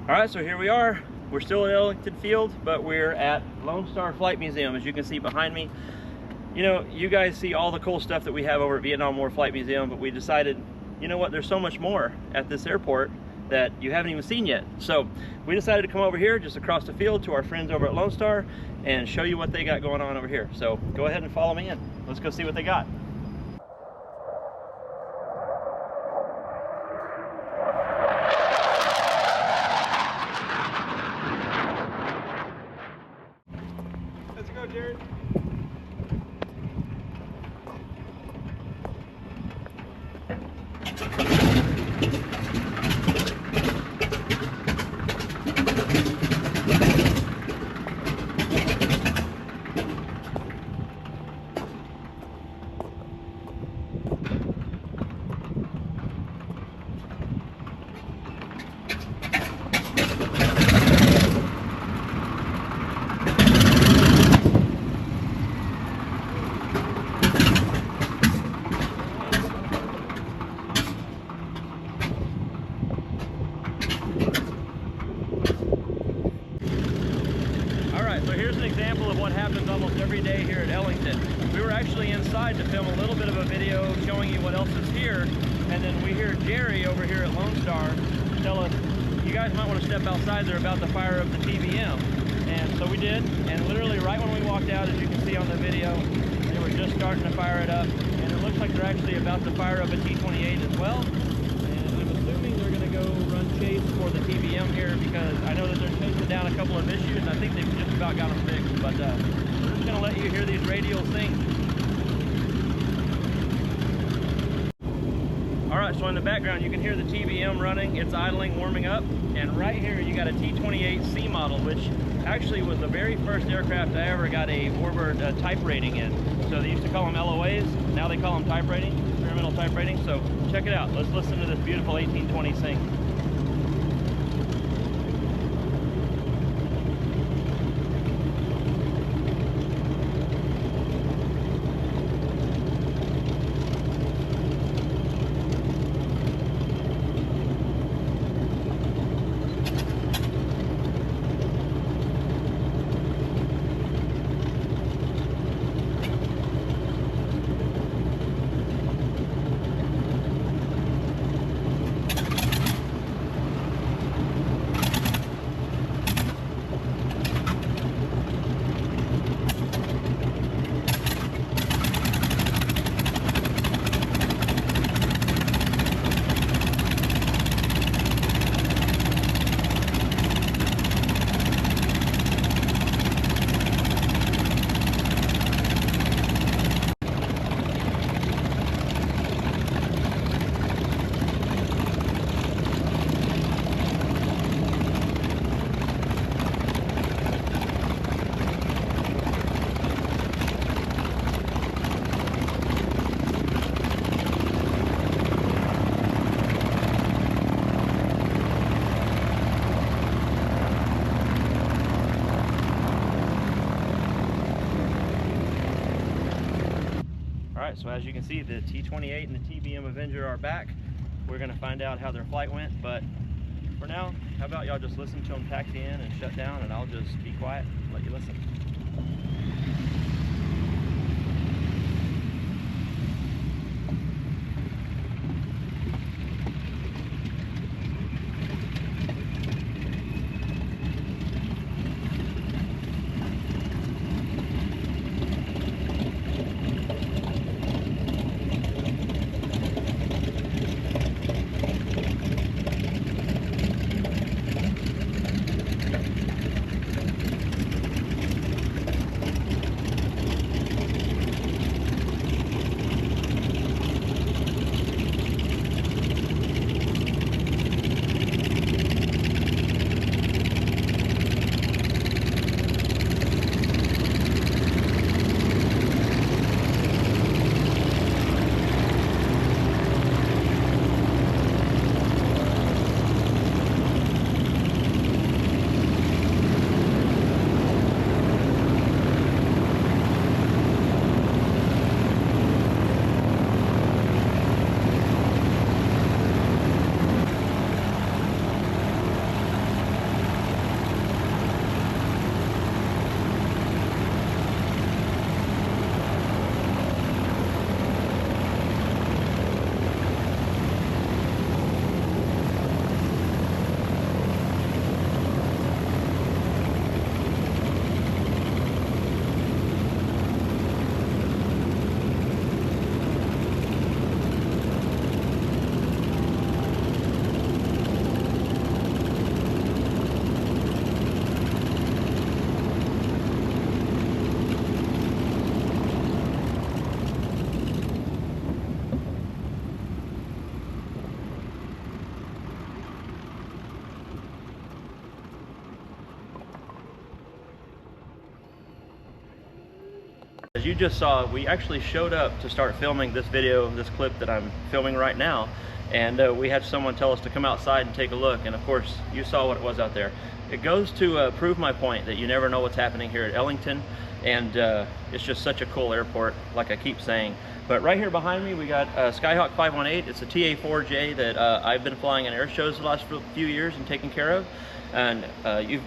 All right, so here we are. We're still at Ellington Field, but we're at Lone Star Flight Museum, as you can see behind me. You know, you guys see all the cool stuff that we have over at Vietnam War Flight Museum, but we decided, you know what, there's so much more at this airport that you haven't even seen yet. So we decided to come over here just across the field to our friends over at Lone Star and show you what they got going on over here. So go ahead and follow me in. Let's go see what they got. Let's go, Jared. So here's an example of what happens almost every day here at Ellington. We were actually inside to film a little bit of a video showing you what else is here, and then we hear Jerry over here at Lone Star tell us, you guys might want to step outside, they're about to fire up the TBM. And so we did, and literally right when we walked out, as you can see on the video, they were just starting to fire it up, and it looks like they're actually about to fire up a T-28 as well. And I'm assuming they're going to go run chase for the TBM here, because I know that they're chasing down a couple of issues, and I think they've just about got them fixed. But we're just going to let you hear these radials sing. Alright, so in the background you can hear the TBM running, it's idling, warming up, and right here you got a T-28C model, which actually was the very first aircraft I ever got a warbird type rating in. So they used to call them LOAs, now they call them type rating, experimental type rating. So check it out, let's listen to this beautiful 1820 sing. Alright, so as you can see, the T-28 and the TBM Avenger are back. We're going to find out how their flight went, but for now, how about y'all just listen to them taxi in and shut down, and I'll just be quiet and let you listen. as you just saw, we actually showed up to start filming this video, this clip that I'm filming right now, and we had someone tell us to come outside and take a look, and of course you saw what it was out there. It goes to prove my point that you never know what's happening here at Ellington, and it's just such a cool airport, like I keep saying. But right here behind me we got Skyhawk 518. It's a TA4J that I've been flying in air shows the last few years and taking care of. And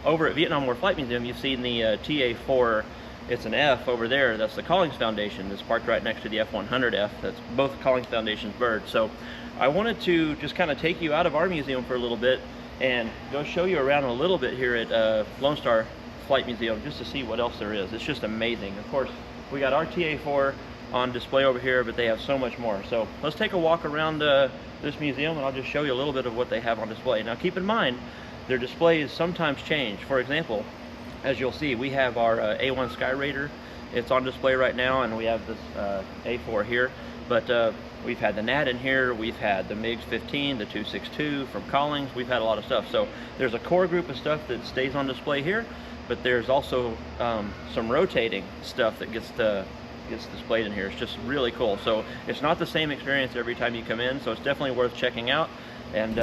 over at Vietnam War Flight Museum, you've seen the TA4, it's an F over there, that's the Collings Foundation that's parked right next to the F100F. That's both Collings Foundation's birds. So I wanted to just kind of take you out of our museum for a little bit and go show you around a little bit here at Lone Star Flight Museum, just to see what else there is. It's just amazing. Of course, we got our TA4 on display over here, but they have so much more. So let's take a walk around this museum, and I'll just show you a little bit of what they have on display. Now keep in mind, their displays sometimes change. For example, as you'll see, we have our A1 Sky Raider. It's on display right now, and we have this A4 here. But we've had the Nat in here, we've had the MiG-15, the 262 from Collings, we've had a lot of stuff. So there's a core group of stuff that stays on display here, but there's also some rotating stuff that gets displayed in here. It's just really cool. So it's not the same experience every time you come in, so it's definitely worth checking out. And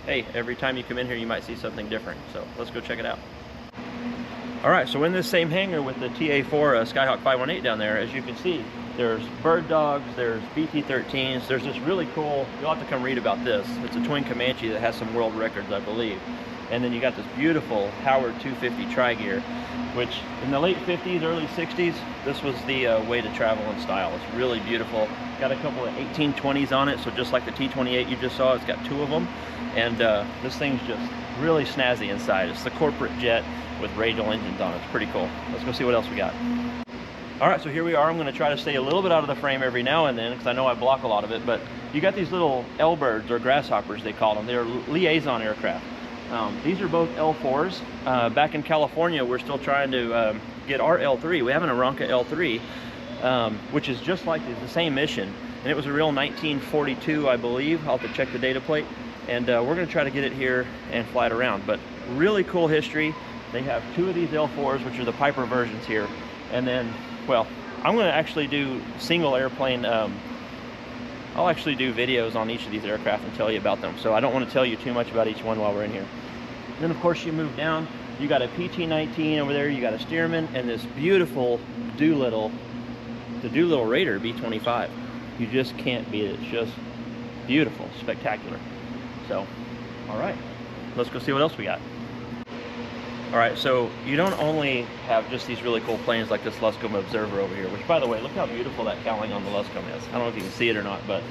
hey, every time you come in here you might see something different, so let's go check it out. All right, so in this same hangar with the TA4 Skyhawk 518 down there, as you can see, there's bird dogs, there's BT-13s, there's this really cool, you'll have to come read about this. It's a twin Comanche that has some world records, I believe. And then you got this beautiful Howard 250 tri-gear, which in the late 50s, early 60s, this was the way to travel in style. It's really beautiful. Got a couple of 1820s on it, so just like the T-28 you just saw, it's got two of them. And this thing's just really snazzy inside. It's the corporate jet with Radial engines on it. It's pretty cool. Let's go see what else we got. All right, so here we are. I'm gonna try to stay a little bit out of the frame every now and then, because I know I block a lot of it, but you got these little L-birds, or grasshoppers they call them. They're liaison aircraft. These are both L4s. Back in California, we're still trying to get our L3. We have an Aranca L3, which is just like the same mission. And it was a real 1942, I believe. I'll have to check the data plate. And we're gonna try to get it here and fly it around. But really cool history. They have two of these L4s, which are the Piper versions here. And then, well, I'm gonna actually do single airplane, I'll actually do videos on each of these aircraft and tell you about them. So I don't want to tell you too much about each one while we're in here. Then of course you move down, you got a PT-19 over there, you got a Stearman, and this beautiful Doolittle, the Doolittle Raider B-25. You just can't beat it. It's just beautiful, spectacular. So, all right, let's go see what else we got. All right, so you don't only have just these really cool planes like this Luscombe Observer over here, which, by the way, look how beautiful that cowling on the Luscombe is. I don't know if you can see it or not, but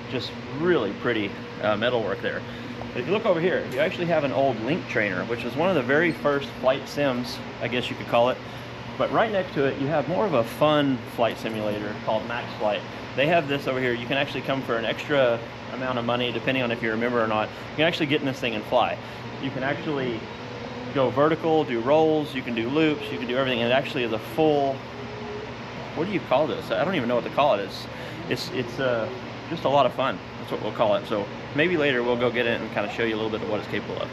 just really pretty metalwork there. But if you look over here, you actually have an old Link trainer, which was one of the very first flight sims, I guess you could call it. But right next to it, you have more of a fun flight simulator called Max Flight. They have this over here. You can actually come for an extra amount of money, depending on if you're a member or not. You can actually get in this thing and fly. You can actually go vertical, do rolls, you can do loops, you can do everything, and it actually is a full, what do you call this? I don't even know what to call it. It's just a lot of fun. That's what we'll call it. So maybe later we'll go get it and kind of show you a little bit of what it's capable of.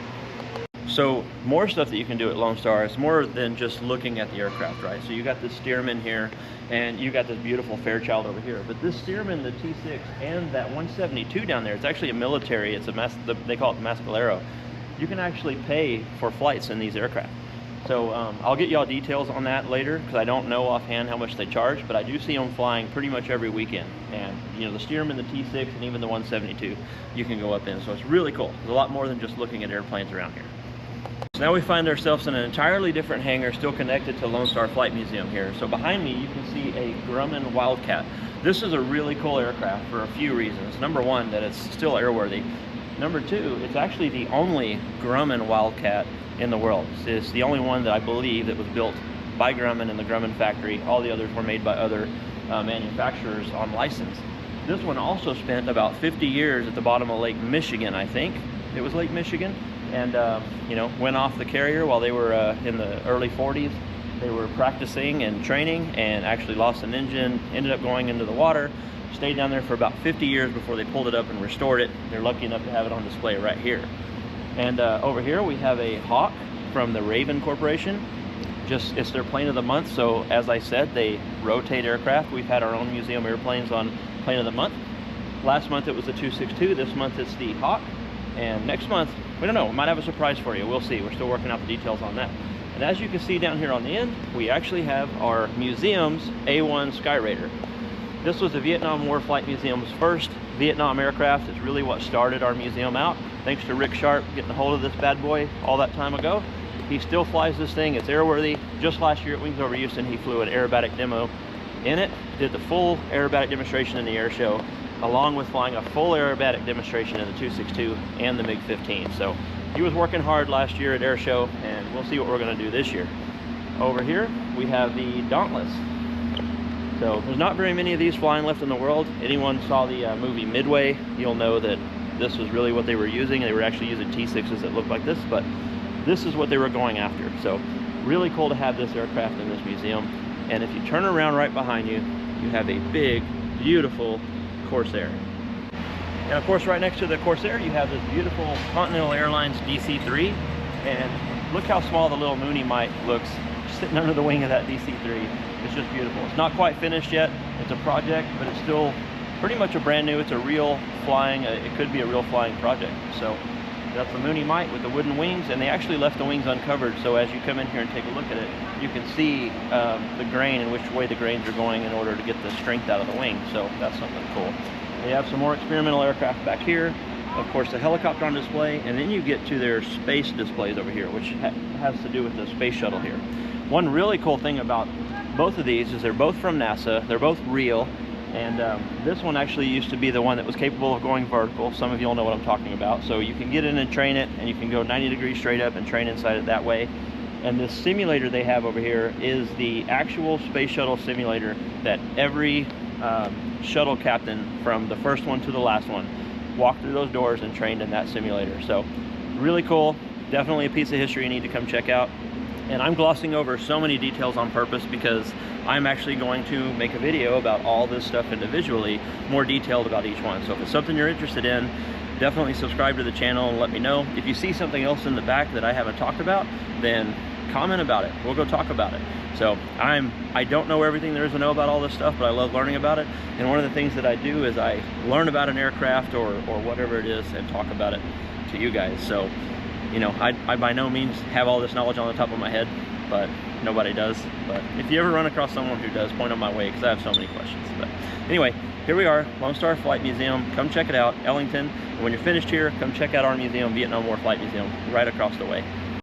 So more stuff that you can do at Lone Star. It's more than just looking at the aircraft, right? So you got this Stearman here, and you got this beautiful Fairchild over here. But this Stearman, the T6, and that 172 down there, it's actually a military. It's they call it the Mescalero. You can actually pay for flights in these aircraft. So I'll get y'all details on that later, because I don't know offhand how much they charge, but I do see them flying pretty much every weekend. And you know, the Stearman, the T6, and even the 172, you can go up in. So it's really cool. There's a lot more than just looking at airplanes around here. So now we find ourselves in an entirely different hangar, still connected to Lone Star Flight Museum here. So behind me, you can see a Grumman Wildcat. This is a really cool aircraft for a few reasons. Number one, that it's still airworthy. Number two, it's actually the only Grumman Wildcat in the world. It's the only one that I believe that was built by Grumman in the Grumman factory. All the others were made by other manufacturers on license. This one also spent about 50 years at the bottom of Lake Michigan, I think. It was Lake Michigan. And you know, went off the carrier while they were in the early 40s. They were practicing and training, and actually lost an engine, ended up going into the water, stayed down there for about 50 years before they pulled it up and restored it. They're lucky enough to have it on display right here. And over here we have a Hawk from the Raven Corporation. it's their plane of the month. So as I said, they rotate aircraft. We've had our own museum airplanes on plane of the month. Last month it was the 262. This month it's the Hawk. And next month, we don't know, we might have a surprise for you. We'll see. We're still working out the details on that. And as you can see down here on the end, we actually have our museum's A1 Sky Raider. This was the Vietnam War Flight Museum's first Vietnam aircraft. It's really what started our museum out. Thanks to Rick Sharp getting a hold of this bad boy all that time ago. He still flies this thing. It's airworthy. Just last year at Wings Over Houston, he flew an aerobatic demo in it, did the full aerobatic demonstration in the air show, along with flying a full aerobatic demonstration in the 262 and the MiG-15. So he was working hard last year at air show, and we'll see what we're going to do this year. Over here we have the Dauntless. So there's not very many of these flying left in the world. Anyone saw the movie Midway, you'll know that this was really what they were using. They were actually using T6s that looked like this, but this is what they were going after. So really cool to have this aircraft in this museum. And if you turn around right behind you, you have a big, beautiful Corsair. And of course, right next to the Corsair, you have this beautiful Continental Airlines DC-3. And look how small the little Mooney Mite looks sitting under the wing of that DC-3. It's just beautiful. It's not quite finished yet. It's a project, but it's still pretty much a brand new. It's a real flying, it could be a real flying project. So that's the Mooney Mite with the wooden wings, and they actually left the wings uncovered. So as you come in here and take a look at it, you can see the grain and which way the grains are going in order to get the strength out of the wing. So that's something cool. They have some more experimental aircraft back here. Of course, the helicopter on display, and then you get to their space displays over here, which has to do with the space shuttle here. One really cool thing about both of these is they're both from NASA. They're both real. And this one actually used to be the one that was capable of going vertical. Some of you all know what I'm talking about. So you can get in and train it, and you can go 90 degrees straight up and train inside it that way. And this simulator they have over here is the actual space shuttle simulator that every shuttle captain from the first one to the last one walked through those doors and trained in that simulator. So really cool. Definitely a piece of history you need to come check out. And I'm glossing over so many details on purpose because I'm actually going to make a video about all this stuff individually, more detailed about each one. So if it's something you're interested in, definitely subscribe to the channel and let me know. If you see something else in the back that I haven't talked about, then comment about it. We'll go talk about it. So I don't know everything there is to know about all this stuff, but I love learning about it. And one of the things that I do is I learn about an aircraft or whatever it is and talk about it to you guys. So, you know, I by no means have all this knowledge on the top of my head, but nobody does. But if you ever run across someone who does, point them my way, because I have so many questions. But anyway, here we are, Lone Star Flight Museum. Come check it out, Ellington. And when you're finished here, come check out our museum, Vietnam War Flight Museum, right across the way.